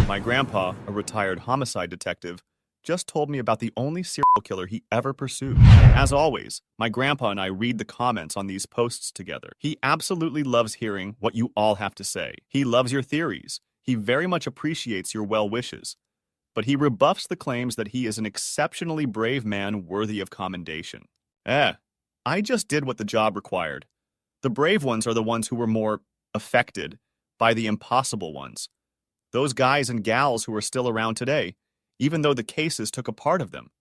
My grandpa, a retired homicide detective, just told me about the only serial killer he ever pursued. As always, my grandpa and I read the comments on these posts together. He absolutely loves hearing what you all have to say. He loves your theories. He very much appreciates your well wishes. But he rebuffs the claims that he is an exceptionally brave man worthy of commendation. I just did what the job required. The brave ones are the ones who were more affected by the impossible ones. Those guys and gals who are still around today, even though the cases took a part of them.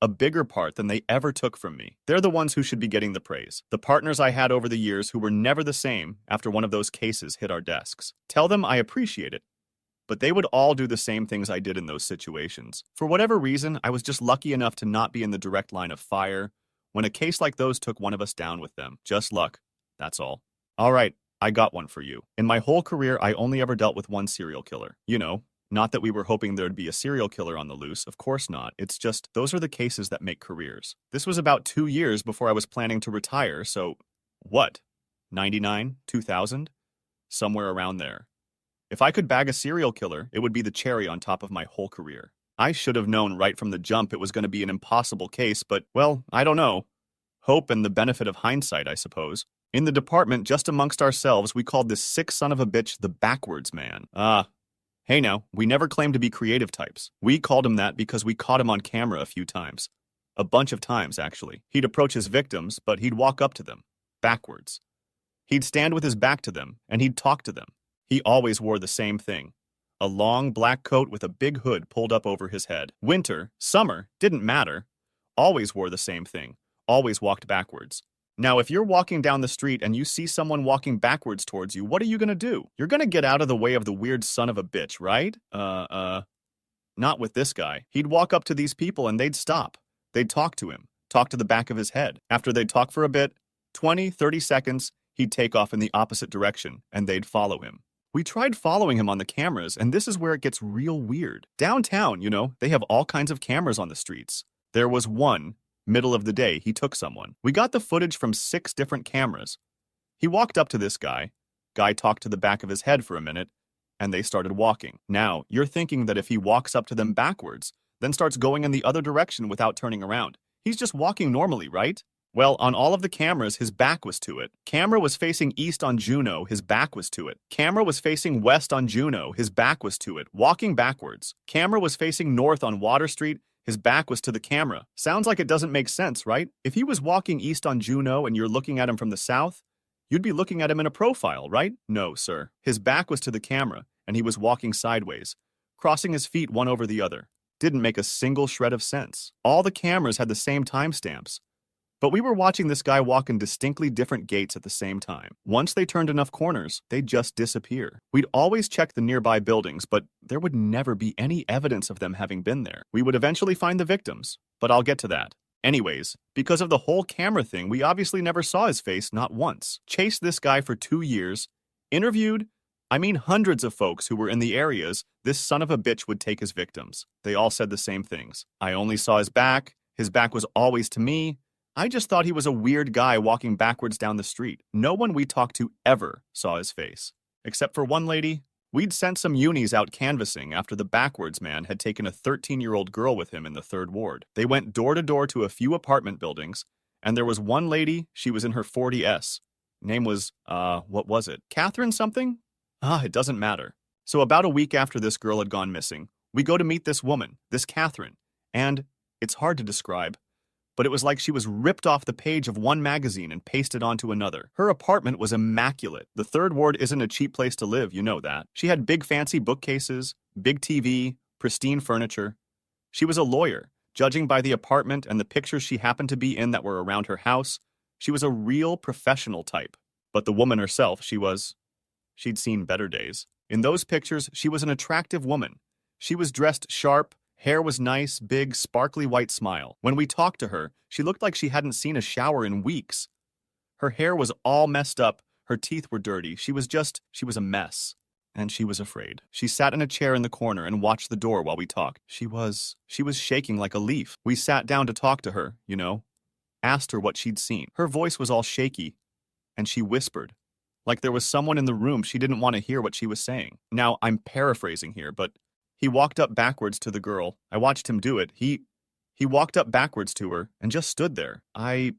A bigger part than they ever took from me. They're the ones who should be getting the praise. The partners I had over the years who were never the same after one of those cases hit our desks. Tell them I appreciate it. But they would all do the same things I did in those situations. For whatever reason, I was just lucky enough to not be in the direct line of fire when a case like those took one of us down with them. Just luck. That's all. All right, I got one for you. In my whole career, I only ever dealt with one serial killer. You know, not that we were hoping there'd be a serial killer on the loose, of course not. It's just, those are the cases that make careers. This was about 2 years before I was planning to retire, so what? 99? 2000? Somewhere around there. If I could bag a serial killer, it would be the cherry on top of my whole career. I should have known right from the jump it was going to be an impossible case, but, well, I don't know. Hope and the benefit of hindsight, I suppose. In the department, just amongst ourselves, we called this sick son of a bitch the backwards man. Hey now, we never claimed to be creative types. We called him that because we caught him on camera a few times. A bunch of times, actually. He'd approach his victims, but he'd walk up to them. Backwards. He'd stand with his back to them, and he'd talk to them. He always wore the same thing. A long black coat with a big hood pulled up over his head. Winter, summer, didn't matter. Always wore the same thing. Always walked backwards. Now, if you're walking down the street and you see someone walking backwards towards you, what are you gonna do? You're gonna get out of the way of the weird son of a bitch, right? Not with this guy. He'd walk up to these people and they'd stop. They'd talk to him, talk to the back of his head. After they'd talk for a bit, 20, 30 seconds, he'd take off in the opposite direction and they'd follow him. We tried following him on the cameras, and this is where it gets real weird. Downtown, you know, they have all kinds of cameras on the streets. There was one, middle of the day, he took someone. We got the footage from 6 different cameras. He walked up to this guy. Guy talked to the back of his head for a minute, and they started walking. Now, you're thinking that if he walks up to them backwards, then starts going in the other direction without turning around, he's just walking normally, right? Well, on all of the cameras, his back was to it. Camera was facing east on Juno, his back was to it. Camera was facing west on Juno, his back was to it, walking backwards. Camera was facing north on Water Street, his back was to the camera. Sounds like it doesn't make sense, right? If he was walking east on Juno and you're looking at him from the south, you'd be looking at him in a profile, right? No, sir. His back was to the camera, and he was walking sideways, crossing his feet one over the other. Didn't make a single shred of sense. All the cameras had the same timestamps. But we were watching this guy walk in distinctly different gates at the same time. Once they turned enough corners, they'd just disappear. We'd always check the nearby buildings, but there would never be any evidence of them having been there. We would eventually find the victims, but I'll get to that. Anyways, because of the whole camera thing, we obviously never saw his face, not once. Chased this guy for 2 years, interviewed, hundreds of folks who were in the areas this son of a bitch would take his victims. They all said the same things. I only saw his back was always to me. I just thought he was a weird guy walking backwards down the street. No one we talked to ever saw his face. Except for one lady. We'd sent some unis out canvassing after the backwards man had taken a 13-year-old girl with him in the 3rd ward. They went door to door to a few apartment buildings, and there was one lady, she was in her 40s. Name was, what was it? Catherine something? It doesn't matter. So about a week after this girl had gone missing, we go to meet this woman, this Catherine, and it's hard to describe. But it was like she was ripped off the page of one magazine and pasted onto another. Her apartment was immaculate. The 3rd ward isn't a cheap place to live, you know that. She had big fancy bookcases, big TV, pristine furniture. She was a lawyer. Judging by the apartment and the pictures she happened to be in that were around her house, she was a real professional type. But the woman herself, she'd seen better days. In those pictures, she was an attractive woman. She was dressed sharp. Hair was nice, big, sparkly white smile. When we talked to her, she looked like she hadn't seen a shower in weeks. Her hair was all messed up, her teeth were dirty, she was a mess. And she was afraid. She sat in a chair in the corner and watched the door while we talked. She was shaking like a leaf. We sat down to talk to her, you know. Asked her what she'd seen. Her voice was all shaky, and she whispered, like there was someone in the room she didn't want to hear what she was saying. Now, I'm paraphrasing here, but He walked up backwards to the girl. I watched him do it. He walked up backwards to her and just stood there. I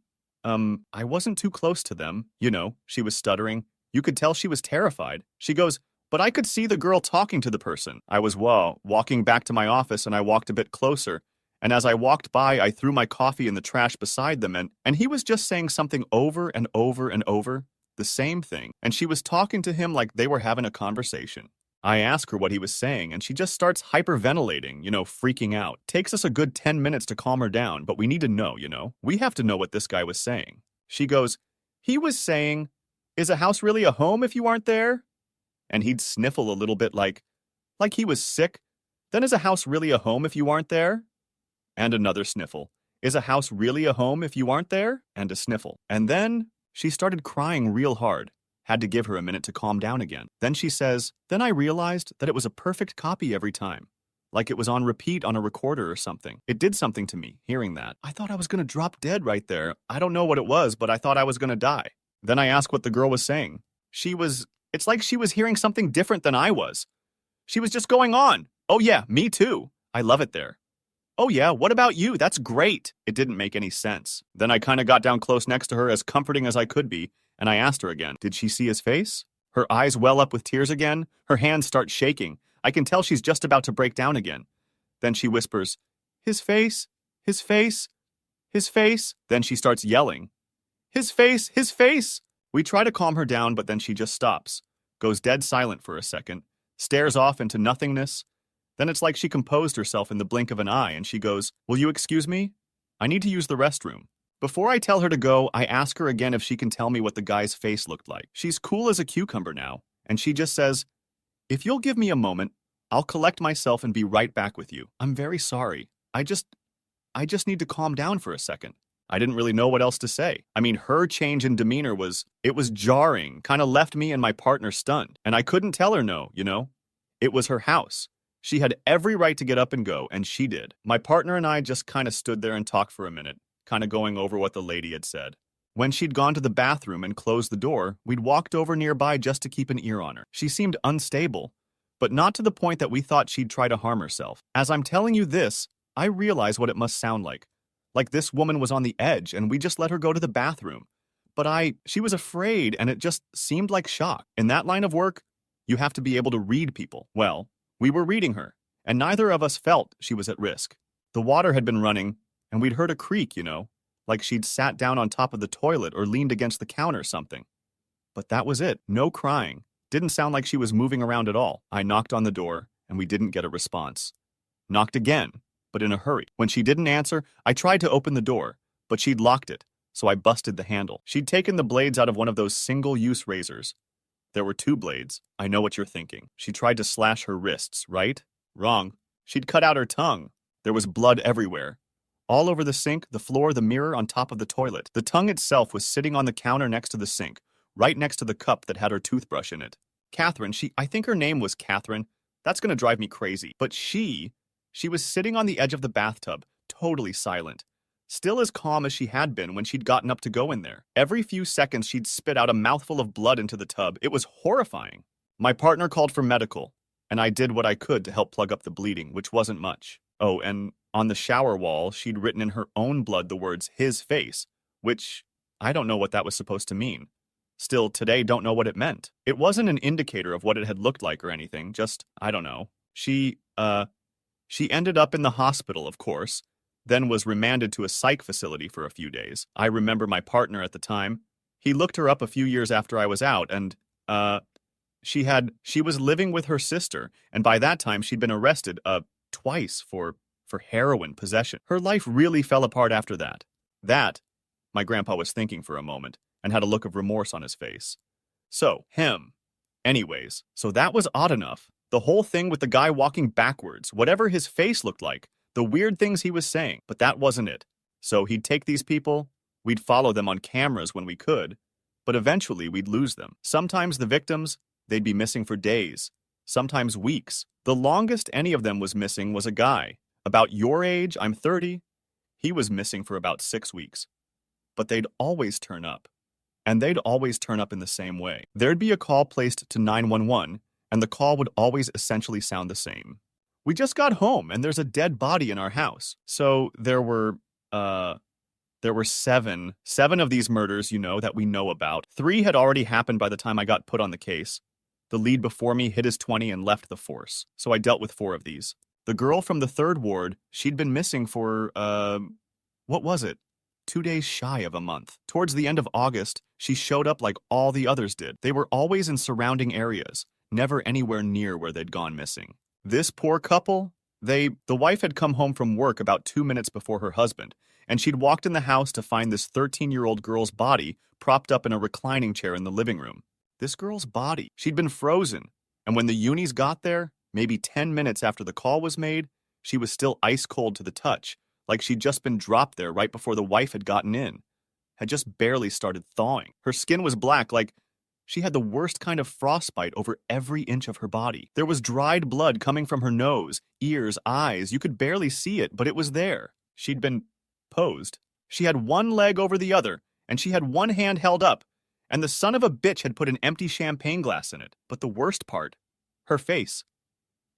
wasn't too close to them. You know, she was stuttering. You could tell she was terrified. She goes, but I could see the girl talking to the person. I was, walking back to my office and I walked a bit closer. And as I walked by, I threw my coffee in the trash beside them and he was just saying something over and over and over, the same thing. And she was talking to him like they were having a conversation. I ask her what he was saying, and she just starts hyperventilating, freaking out. Takes us a good 10 minutes to calm her down, but we need to know, We have to know what this guy was saying. She goes, he was saying, is a house really a home if you aren't there? And he'd sniffle a little bit like he was sick. Then is a house really a home if you aren't there? And another sniffle. Is a house really a home if you aren't there? And a sniffle. And then she started crying real hard. Had to give her a minute to calm down again. Then she says, then I realized that it was a perfect copy every time. Like it was on repeat on a recorder or something. It did something to me, hearing that. I thought I was gonna drop dead right there. I don't know what it was, but I thought I was gonna die. Then I asked what the girl was saying. It's like she was hearing something different than I was. She was just going on. Oh yeah, me too. I love it there. Oh yeah, what about you? That's great. It didn't make any sense. Then I kind of got down close next to her, as comforting as I could be, and I asked her again, did she see his face? Her eyes well up with tears again. Her hands start shaking. I can tell she's just about to break down again. Then she whispers, his face, his face, his face. Then she starts yelling, his face, his face. We try to calm her down, but then she just stops, goes dead silent for a second, stares off into nothingness. Then it's like she composed herself in the blink of an eye, and she goes, will you excuse me? I need to use the restroom. Before I tell her to go, I ask her again if she can tell me what the guy's face looked like. She's cool as a cucumber now, and she just says, if you'll give me a moment, I'll collect myself and be right back with you. I'm very sorry. I just need to calm down for a second. I didn't really know what else to say. I mean, her change in demeanor was jarring, kind of left me and my partner stunned. And I couldn't tell her no, It was her house. She had every right to get up and go, and she did. My partner and I just kind of stood there and talked for a minute, kind of going over what the lady had said. When she'd gone to the bathroom and closed the door, we'd walked over nearby just to keep an ear on her. She seemed unstable, but not to the point that we thought she'd try to harm herself. As I'm telling you this, I realize what it must sound like. Like this woman was on the edge and we just let her go to the bathroom. But she was afraid and it just seemed like shock. In that line of work, you have to be able to read people. Well, we were reading her, and neither of us felt she was at risk. The water had been running, and we'd heard a creak, like she'd sat down on top of the toilet or leaned against the counter or something. But that was it. No crying. Didn't sound like she was moving around at all. I knocked on the door, and we didn't get a response. Knocked again, but in a hurry. When she didn't answer, I tried to open the door, but she'd locked it, so I busted the handle. She'd taken the blades out of one of those single-use razors. There were 2 blades. I know what you're thinking. She tried to slash her wrists, right? Wrong. She'd cut out her tongue. There was blood everywhere. All over the sink, the floor, the mirror, on top of the toilet. The tongue itself was sitting on the counter next to the sink, right next to the cup that had her toothbrush in it. Catherine, I think her name was Catherine. That's gonna drive me crazy. But she was sitting on the edge of the bathtub, totally silent. Still as calm as she had been when she'd gotten up to go in there. Every few seconds, she'd spit out a mouthful of blood into the tub. It was horrifying. My partner called for medical, and I did what I could to help plug up the bleeding, which wasn't much. Oh, and on the shower wall, she'd written in her own blood the words, his face, which I don't know what that was supposed to mean. Still, today, don't know what it meant. It wasn't an indicator of what it had looked like or anything, just, I don't know. She ended up in the hospital, of course, then was remanded to a psych facility for a few days. I remember my partner at the time. He looked her up a few years after I was out, and, she was living with her sister, and by that time she'd been arrested, twice for heroin possession. Her life really fell apart after that. My grandpa was thinking for a moment, and had a look of remorse on his face. So, him. Anyways, so that was odd enough. The whole thing with the guy walking backwards, whatever his face looked like, the weird things he was saying, but that wasn't it. So he'd take these people, we'd follow them on cameras when we could, but eventually we'd lose them. Sometimes the victims, they'd be missing for days, sometimes weeks. The longest any of them was missing was a guy. About your age, I'm 30. He was missing for about 6 weeks. But they'd always turn up. And they'd always turn up in the same way. There'd be a call placed to 911, and the call would always essentially sound the same. We just got home and there's a dead body in our house. So there were seven of these murders, that we know about. 3 had already happened by the time I got put on the case. The lead before me hit his 20 and left the force, so I dealt with 4 of these. The girl from the 3rd ward, she'd been missing for, what was it? 2 days shy of a month. Towards the end of August, she showed up like all the others did. They were always in surrounding areas, never anywhere near where they'd gone missing. This poor couple, the wife had come home from work about 2 minutes before her husband, and she'd walked in the house to find this 13-year-old girl's body propped up in a reclining chair in the living room. This girl's body, she'd been frozen, and when the unis got there, maybe 10 minutes after the call was made, she was still ice cold to the touch, like she'd just been dropped there right before the wife had gotten in, had just barely started thawing. Her skin was black, like she had the worst kind of frostbite over every inch of her body. There was dried blood coming from her nose, ears, eyes. You could barely see it, but it was there. She'd been posed. She had one leg over the other, and she had one hand held up, and the son of a bitch had put an empty champagne glass in it. But the worst part, her face.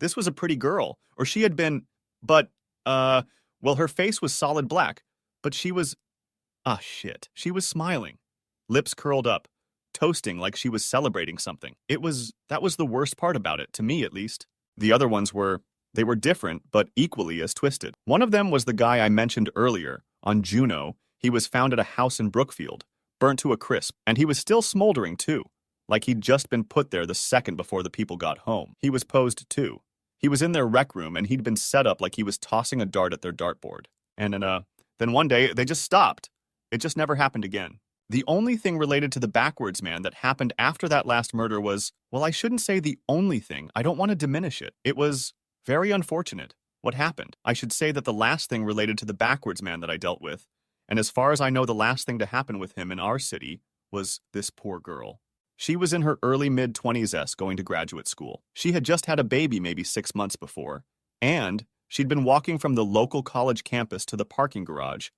This was a pretty girl, or she had been, well, her face was solid black, but she was, she was smiling, lips curled up, toasting like she was celebrating something. That was the worst part about it, to me at least. The other ones they were different, but equally as twisted. One of them was the guy I mentioned earlier. On Juno, he was found at a house in Brookfield, burnt to a crisp, and he was still smoldering too, like he'd just been put there the second before the people got home. He was posed too. He was in their rec room, and he'd been set up like he was tossing a dart at their dartboard. And then one day, they just stopped. It just never happened again. The only thing related to the backwards man that happened after that last murder was, well, I shouldn't say the only thing. I don't want to diminish it. It was very unfortunate what happened. I should say that the last thing related to the backwards man that I dealt with, and as far as I know, the last thing to happen with him in our city was this poor girl. She was in her early mid-20s going to graduate school. She had just had a baby maybe 6 months before, and she'd been walking from the local college campus to the parking garage,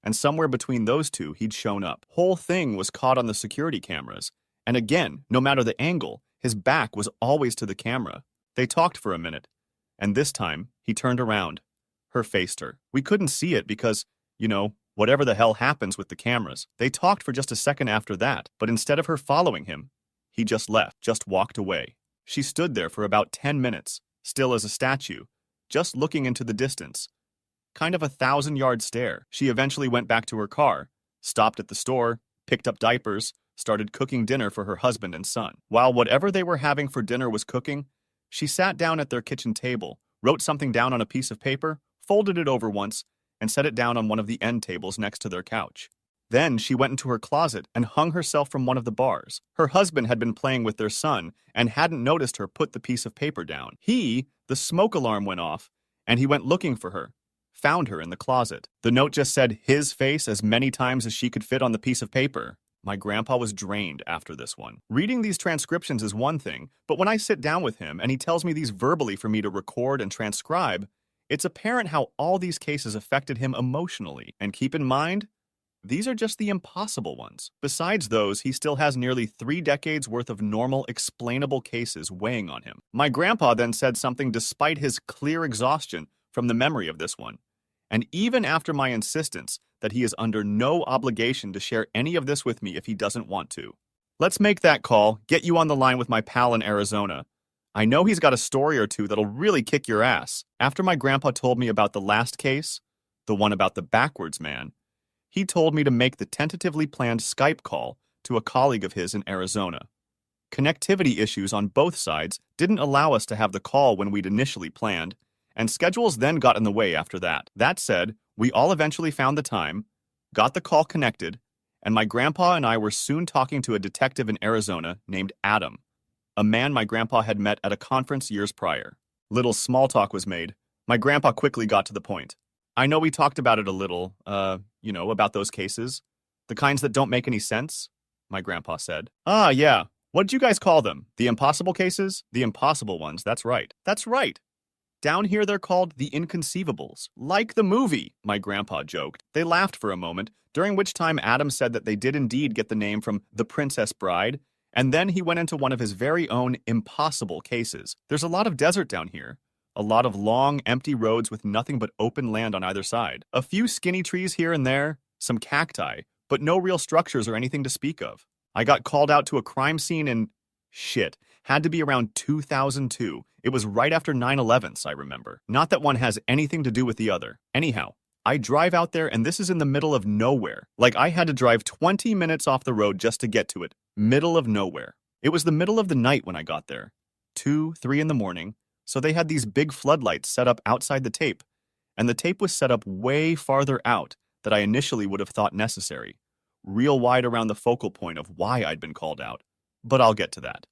and somewhere between those two, he'd shown up. Whole thing was caught on the security cameras, and again, no matter the angle, his back was always to the camera. They talked for a minute, and this time, he turned around. Her faced her. We couldn't see it because, whatever the hell happens with the cameras. They talked for just a second after that, but instead of her following him, he just left, just walked away. She stood there for about 10 minutes, still as a statue, just looking into the distance. Kind of a 1,000-yard stare. She eventually went back to her car, stopped at the store, picked up diapers, started cooking dinner for her husband and son. While whatever they were having for dinner was cooking, she sat down at their kitchen table, wrote something down on a piece of paper, folded it over once, and set it down on one of the end tables next to their couch. Then she went into her closet and hung herself from one of the bars. Her husband had been playing with their son and hadn't noticed her put the piece of paper down. The smoke alarm went off, and he went looking for her, found her in the closet. The note just said his face as many times as she could fit on the piece of paper. My grandpa was drained after this one. Reading these transcriptions is one thing, but when I sit down with him and he tells me these verbally for me to record and transcribe, it's apparent how all these cases affected him emotionally. And keep in mind, these are just the impossible ones. Besides those, he still has nearly 3 decades worth of normal, explainable cases weighing on him. My grandpa then said something despite his clear exhaustion from the memory of this one. And even after my insistence that he is under no obligation to share any of this with me if he doesn't want to. Let's make that call, get you on the line with my pal in Arizona. I know he's got a story or two that'll really kick your ass. After my grandpa told me about the last case, the one about the backwards man, he told me to make the tentatively planned Skype call to a colleague of his in Arizona. Connectivity issues on both sides didn't allow us to have the call when we'd initially planned, and schedules then got in the way after that. That said, we all eventually found the time, got the call connected, and my grandpa and I were soon talking to a detective in Arizona named Adam, a man my grandpa had met at a conference years prior. Little small talk was made. My grandpa quickly got to the point. I know we talked about it a little, about those cases. The kinds that don't make any sense, my grandpa said. Ah, yeah. What did you guys call them? The impossible cases? The impossible ones, that's right. That's right. Down here they're called the inconceivables. Like the movie, my grandpa joked. They laughed for a moment, during which time Adam said that they did indeed get the name from The Princess Bride, and then he went into one of his very own impossible cases. There's a lot of desert down here, A lot of long, empty roads with nothing but open land on either side. A few skinny trees here and there, some cacti, but no real structures or anything to speak of. I got called out to a crime scene in... shit. Had to be around 2002. It was right after 9/11s, I remember. Not that one has anything to do with the other. Anyhow, I drive out there and this is in the middle of nowhere. Like I had to drive 20 minutes off the road just to get to it. Middle of nowhere. It was the middle of the night when I got there. 2, 3 in the morning. So they had these big floodlights set up outside the tape. And the tape was set up way farther out than I initially would have thought necessary. Real wide around the focal point of why I'd been called out. But I'll get to that.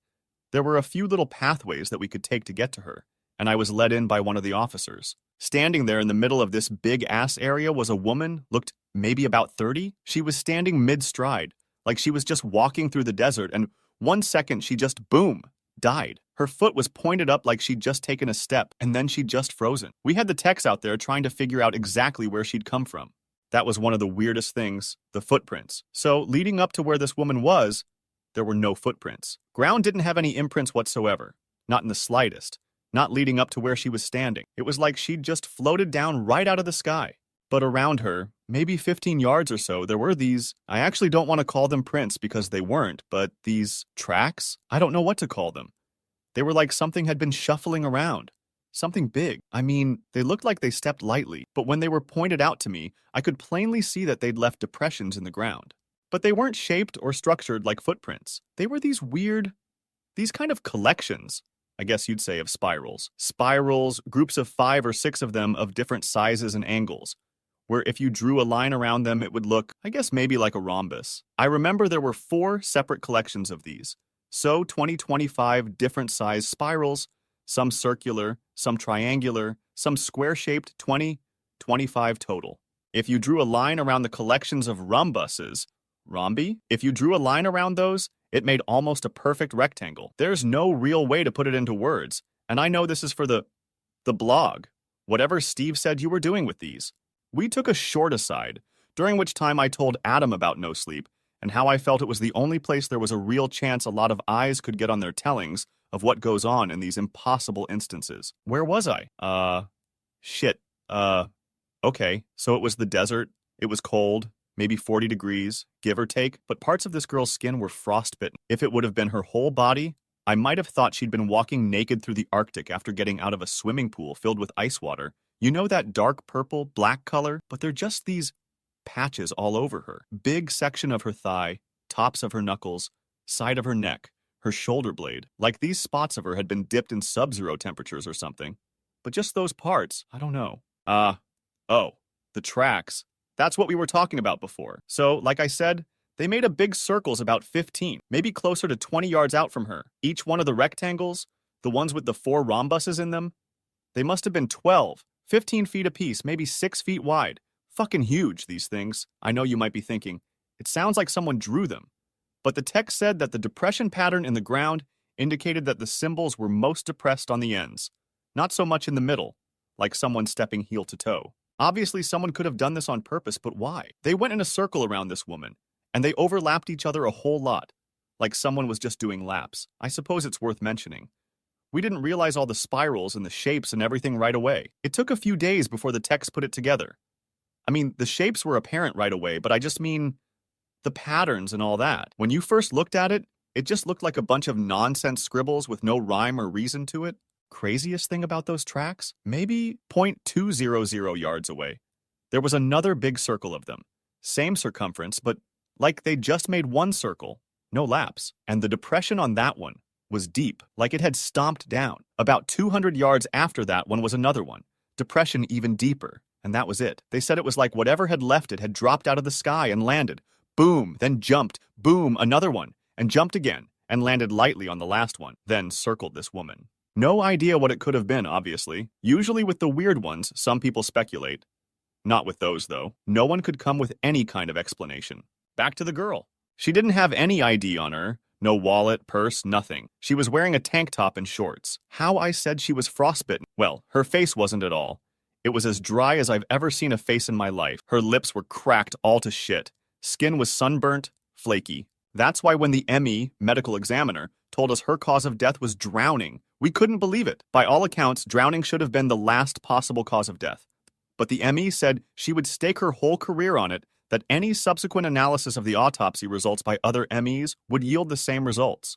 There were a few little pathways that we could take to get to her, and I was led in by one of the officers. Standing there in the middle of this big-ass area was a woman, looked maybe about 30. She was standing mid-stride, like she was just walking through the desert, and 1 second she just, boom, died. Her foot was pointed up like she'd just taken a step, and then she'd just frozen. We had the techs out there trying to figure out exactly where she'd come from. That was one of the weirdest things, the footprints. So, leading up to where this woman was, there were no footprints. Ground didn't have any imprints whatsoever. Not in the slightest. Not leading up to where she was standing. It was like she'd just floated down right out of the sky. But around her, maybe 15 yards or so, there were these, I actually don't want to call them prints because they weren't, but these tracks? I don't know what to call them. They were like something had been shuffling around. Something big. I mean, they looked like they stepped lightly, but when they were pointed out to me, I could plainly see that they'd left depressions in the ground. But they weren't shaped or structured like footprints. They were these weird, these kind of collections, I guess you'd say, of spirals. Spirals, groups of 5 or 6 of them of different sizes and angles, where if you drew a line around them, it would look, I guess maybe like a rhombus. I remember there were 4 separate collections of these. So 25 different size spirals, some circular, some triangular, some square-shaped, 25 total. If you drew a line around the collections of rhombuses, rhombi? If you drew a line around those, it made almost a perfect rectangle. There's no real way to put it into words, and I know this is for the blog. Whatever Steve said you were doing with these. We took a short aside, during which time I told Adam about No Sleep, and how I felt it was the only place there was a real chance a lot of eyes could get on their tellings of what goes on in these impossible instances. Where was I? Okay, so it was the desert, it was cold, maybe 40 degrees, give or take, but parts of this girl's skin were frostbitten. If it would have been her whole body, I might have thought she'd been walking naked through the Arctic after getting out of a swimming pool filled with ice water. You know that dark purple, black color? But they're just these patches all over her. Big section of her thigh, tops of her knuckles, side of her neck, her shoulder blade. Like these spots of her had been dipped in sub-zero temperatures or something. But just those parts, I don't know. The tracks. That's what we were talking about before. So, like I said, they made a big circles about 15, maybe closer to 20 yards out from her. Each one of the rectangles, the ones with the 4 rhombuses in them, they must have been 12, 15 feet apiece, maybe 6 feet wide. Fucking huge, these things. I know you might be thinking, it sounds like someone drew them. But the text said that the depression pattern in the ground indicated that the symbols were most depressed on the ends, not so much in the middle, like someone stepping heel to toe. Obviously, someone could have done this on purpose, but why? They went in a circle around this woman, and they overlapped each other a whole lot, like someone was just doing laps. I suppose it's worth mentioning. We didn't realize all the spirals and the shapes and everything right away. It took a few days before the text put it together. I mean, the shapes were apparent right away, but I just mean the patterns and all that. When you first looked at it, it just looked like a bunch of nonsense scribbles with no rhyme or reason to it. Craziest thing about those tracks? Maybe 0.200 yards away. There was another big circle of them. Same circumference, but like they just made one circle, no laps. And the depression on that one was deep, like it had stomped down. About 200 yards after that one was another one. Depression even deeper. And that was it. They said it was like whatever had left it had dropped out of the sky and landed. Boom, then jumped. Boom, another one. And jumped again, and landed lightly on the last one. Then circled this woman. No idea what it could have been, obviously. Usually with the weird ones, some people speculate. Not with those, though. No one could come with any kind of explanation. Back to the girl. She didn't have any ID on her. No wallet, purse, nothing. She was wearing a tank top and shorts. How I said she was frostbitten? Well, her face wasn't at all. It was as dry as I've ever seen a face in my life. Her lips were cracked all to shit. Skin was sunburnt, flaky. That's why when the ME, medical examiner, told us her cause of death was drowning, We couldn't believe it. By all accounts, drowning should have been the last possible cause of death. But the ME said she would stake her whole career on it, that any subsequent analysis of the autopsy results by other MEs would yield the same results.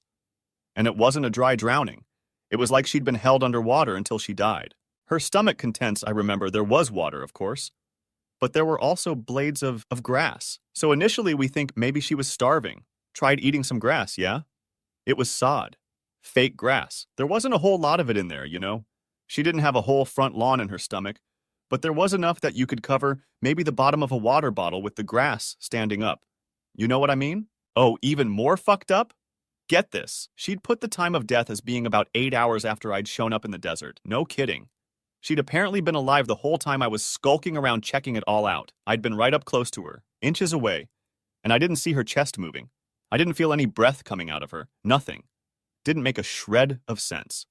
And it wasn't a dry drowning. It was like she'd been held underwater until she died. Her stomach contents, I remember, there was water, of course. But there were also blades of grass. So initially we think maybe she was starving. Tried eating some grass, yeah? It was sod. Fake grass. There wasn't a whole lot of it in there, you know? She didn't have a whole front lawn in her stomach, but there was enough that you could cover maybe the bottom of a water bottle with the grass standing up. You know what I mean? Oh, even more fucked up? Get this. She'd put the time of death as being about 8 hours after I'd shown up in the desert. No kidding. She'd apparently been alive the whole time I was skulking around checking it all out. I'd been right up close to her, inches away, and I didn't see her chest moving. I didn't feel any breath coming out of her. Nothing. Didn't make a shred of sense.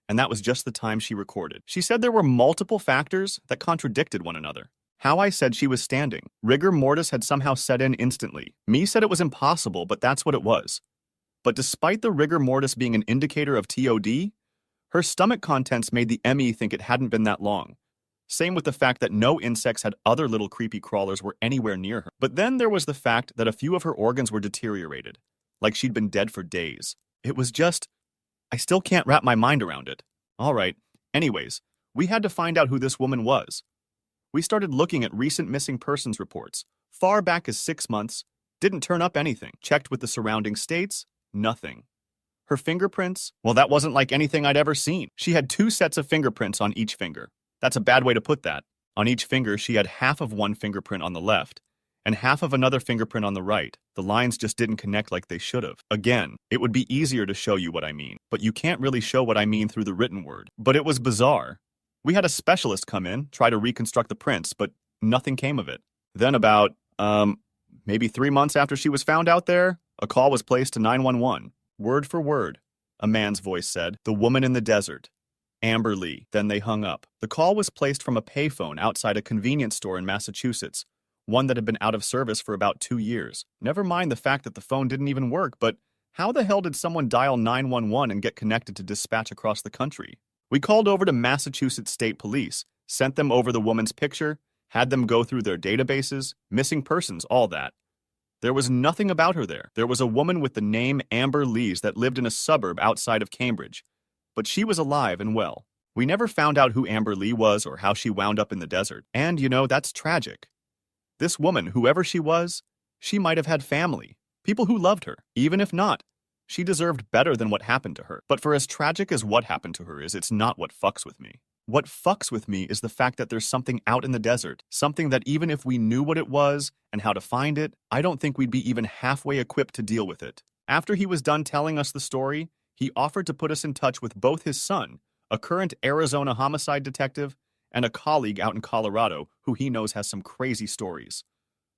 And that was just the time she recorded. She said there were multiple factors that contradicted one another. How I said she was standing. Rigor mortis had somehow set in instantly. Me said it was impossible, but that's what it was. But despite the rigor mortis being an indicator of TOD, her stomach contents made the ME think it hadn't been that long. Same with the fact that no insects had other little creepy crawlers were anywhere near her. But then there was the fact that a few of her organs were deteriorated, like she'd been dead for days. It was just, I still can't wrap my mind around it. All right, anyways, we had to find out who this woman was. We started looking at recent missing persons reports, far back as 6 months, didn't turn up anything. Checked with the surrounding states, nothing. Her fingerprints, well, that wasn't like anything I'd ever seen. She had 2 sets of fingerprints on each finger. That's a bad way to put that. On each finger, she had half of one fingerprint on the left and half of another fingerprint on the right. The lines just didn't connect like they should have. Again, it would be easier to show you what I mean, but you can't really show what I mean through the written word. But it was bizarre. We had a specialist come in, try to reconstruct the prints, but nothing came of it. Then about, maybe 3 months after she was found out there, a call was placed to 911. Word for word, a man's voice said, "The woman in the desert. Amber Lee." Then they hung up. The call was placed from a payphone outside a convenience store in Massachusetts, one that had been out of service for about 2 years. Never mind the fact that the phone didn't even work, but how the hell did someone dial 911 and get connected to dispatch across the country? We called over to Massachusetts State Police, sent them over the woman's picture, had them go through their databases, missing persons, all that. There was nothing about her there. There was a woman with the name Amber Lees that lived in a suburb outside of Cambridge, but she was alive and well. We never found out who Amber Lee was or how she wound up in the desert. And, you know, that's tragic. This woman, whoever she was, she might have had family, people who loved her. Even if not, she deserved better than what happened to her. But for as tragic as what happened to her is, it's not what fucks with me. What fucks with me is the fact that there's something out in the desert, something that even if we knew what it was and how to find it, I don't think we'd be even halfway equipped to deal with it. After he was done telling us the story, he offered to put us in touch with both his son, a current Arizona homicide detective, and a colleague out in Colorado who he knows has some crazy stories.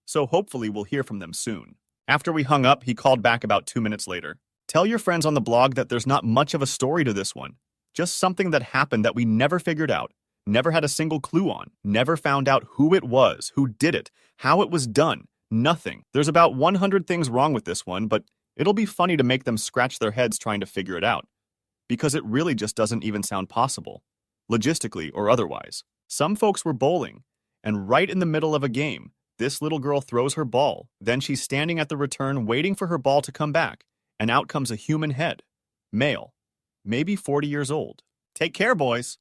So hopefully we'll hear from them soon. After we hung up, he called back about 2 minutes later. "Tell your friends on the blog that there's not much of a story to this one. Just something that happened that we never figured out, never had a single clue on, never found out who it was, who did it, how it was done, nothing. There's about 100 things wrong with this one, but it'll be funny to make them scratch their heads trying to figure it out. Because it really just doesn't even sound possible, logistically or otherwise. Some folks were bowling, and right in the middle of a game, this little girl throws her ball. Then she's standing at the return waiting for her ball to come back, and out comes a human head. Male. Maybe 40 years old. Take care, boys.